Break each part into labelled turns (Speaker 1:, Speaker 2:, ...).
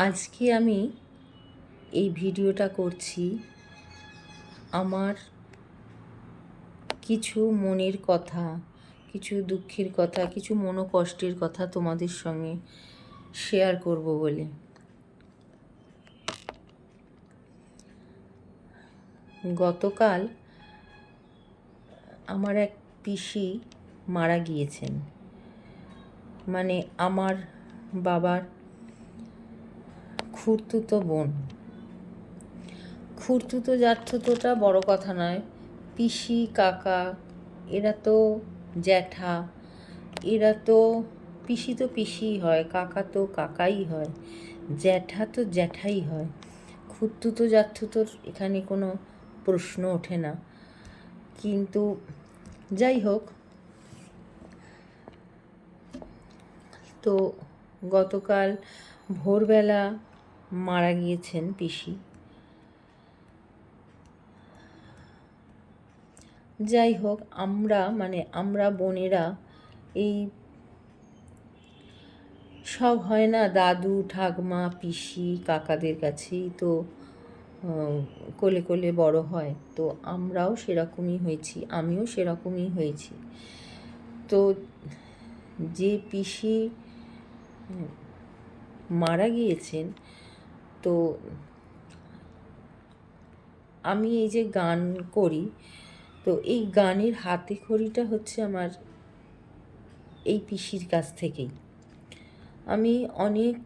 Speaker 1: আজকে আমি এই ভিডিওটা করছি আমার কিছু মনের কথা, কিছু দুঃখের কথা, কিছু মনোকষ্টের কথা তোমাদের সঙ্গে শেয়ার করব বলে। গতকাল আমার এক পিসি মারা গিয়েছেন, মানে আমার বাবার খুড়তুতো বোন। খুড়তুতো জ্যাঠতুতোটা বড় কথা নয়, পিসি কাকা এরা তো জ্যাঠা, এরা তো পিসি তো পিসিই হয়, কাকা তো কাকাই হয়, জ্যাঠা তো জ্যাঠাই হয়। খুড়তুতো জ্যাঠতুতোর এখানে কোনো প্রশ্ন ওঠে না। কিন্তু যাই হোক, তো গতকাল ভোরবেলা মারা গিয়েছেন পিসি। যাই হোক, আমরা বোনেরা এই সব হয় না, দাদু ঠাকমা পিসি কাকাদের কাছেই তো কোলে কোলে বড় হয়। তো আমরাও সেরকমই হয়েছি, আমিও সেরকমই হয়েছি। তো যে পিসি মারা গিয়েছেন, তো আমি এই যে গান করি, তো এই গানের হাতে খড়িটা হচ্ছে আমার এই পিসির কাছ থেকেই। আমি অনেক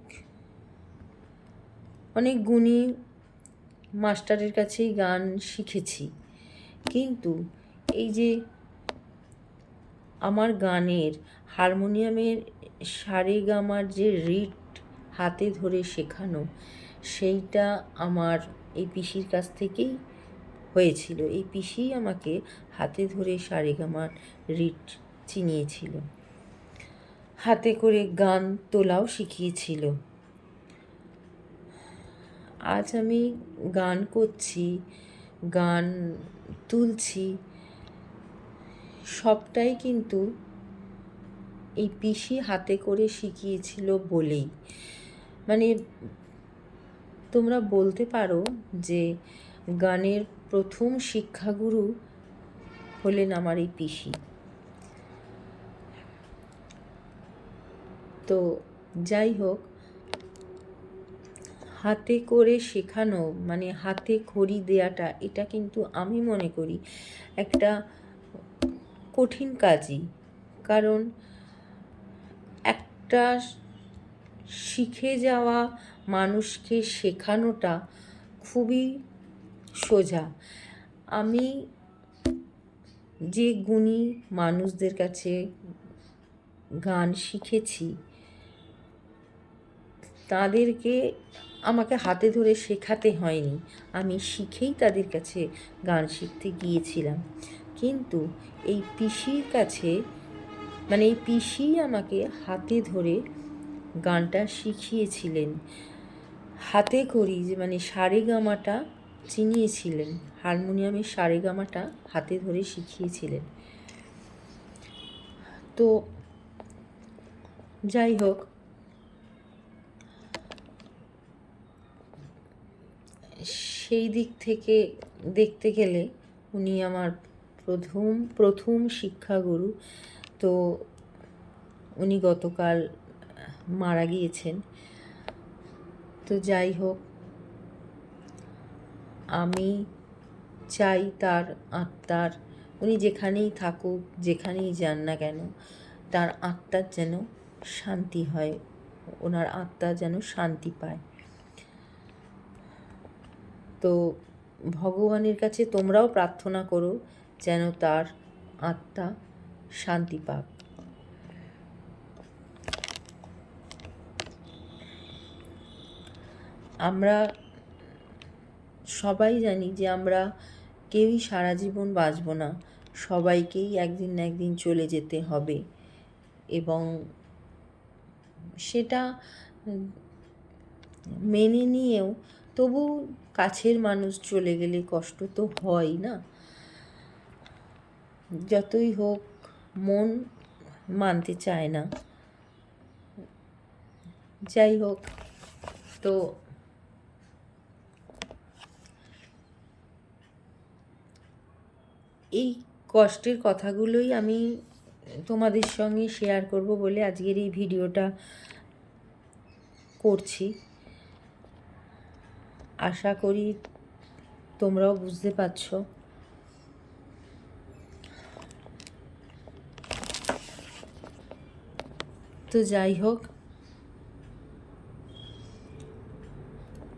Speaker 1: অনেক গুণী মাস্টারের কাছেই গান শিখেছি, কিন্তু এই যে আমার গানের হারমোনিয়ামের সারেগামার যে রিড হাতে ধরে শেখানো, সেইটা আমার এই পিসির কাছ থেকেই হয়েছিল। এই পিসিই আমাকে হাতে ধরে সারেগামার রিড চিনিয়েছিল, হাতে করে গান তোলাও শিখিয়েছিল। আজ আমি গান করছি, গান তুলছি, সবটাই কিন্তু এই পিসি হাতে করে শিখিয়েছিল বলেই। মানে তোমরা বলতে পারো যে গানের প্রথম শিক্ষাগুরু হলেন আমার এই পিসি। তো যাই হোক, হাতে করে শেখানো মানে হাতে খড়ি দেওয়াটা, এটা কিন্তু আমি মনে করি একটা কঠিন কাজই। কারণ একটা শিখে যাওয়া মানুষকে শেখানোটা খুবই সোজা। আমি যে গুণী মানুষদের কাছে গান শিখেছি, তাদেরকে আমাকে হাতে ধরে শেখাতে হয়নি, আমি শিখেই তাদের কাছে গান শিখতে গিয়েছিলাম। কিন্তু এই পিসির কাছে, মানে এই পিসিই আমাকে হাতে ধরে গানটা শিখিয়েছিলেন, হাতে করি যে মানে সারেগামাটা চিনিয়েছিলেন, হারমোনিয়ামের সারেগামাটা হাতে ধরে শিখিয়েছিলেন। তো যাই হোক, সেই দিক থেকে দেখতে গেলে উনি আমার প্রথম শিক্ষাগুরু। তো উনি গতকাল মারা গিয়েছেন। তো যাই হোক, আমি চাই তার আত্মার, উনি যেখানেই থাকুক, যেখানেই যান না কেন, তার আত্মার যেন শান্তি হয়, ওনার আত্মা যেন শান্তি পায়। তো ভগবানের কাছে তোমরাও প্রার্থনা করো যেন তার আত্মা শান্তি পাক। আমরা সবাই জানি যে আমরা কেউই সারা জীবন বাঁচব না, সবাইকেই একদিন না একদিন চলে যেতে হবে, এবং সেটা মেনে নিয়েও তবু কাছের মানুষ চলে গেলে কষ্ট তো হয় না। যতই হোক মন মানতে চায় না। যাই হোক, তো এই কষ্টের কথাগুলোই আমি তোমাদের সঙ্গে শেয়ার করব বলে আজকের এই ভিডিওটা করছি। আশা করি তোমরাও বুঝতে পারছো। তো যাই হোক,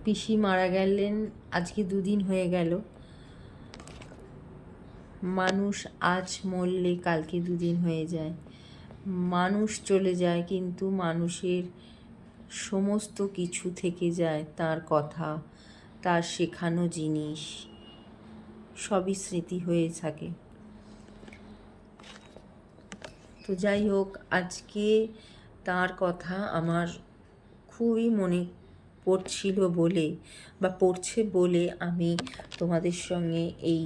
Speaker 1: পিসি মারা গেলেন আজকে 2 দিন হয়ে গেল। মানুষ আজ মরলে কালকে 2 দিন হয়ে যায়। মানুষ চলে যায়, কিন্তু মানুষের সমস্ত কিছু থেকে যায়, তার কথা, তার শেখানো জিনিস সবই স্মৃতি হয়ে থাকে। তো যাই হোক, আজকে তার কথা আমার খুবই মনে পড়ছিল বলে বা পড়ছে বলে আমি তোমাদের সঙ্গে এই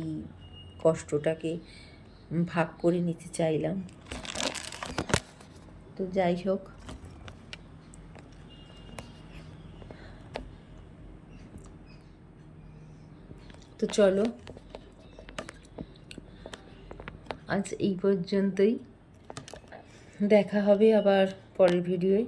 Speaker 1: কষ্টটাকে ভাগ করে নিতে চাইলাম। তো যাই হোক, তো চলো আজ এই পর্যন্তই। দেখা হবে আবার পরের ভিডিওয়।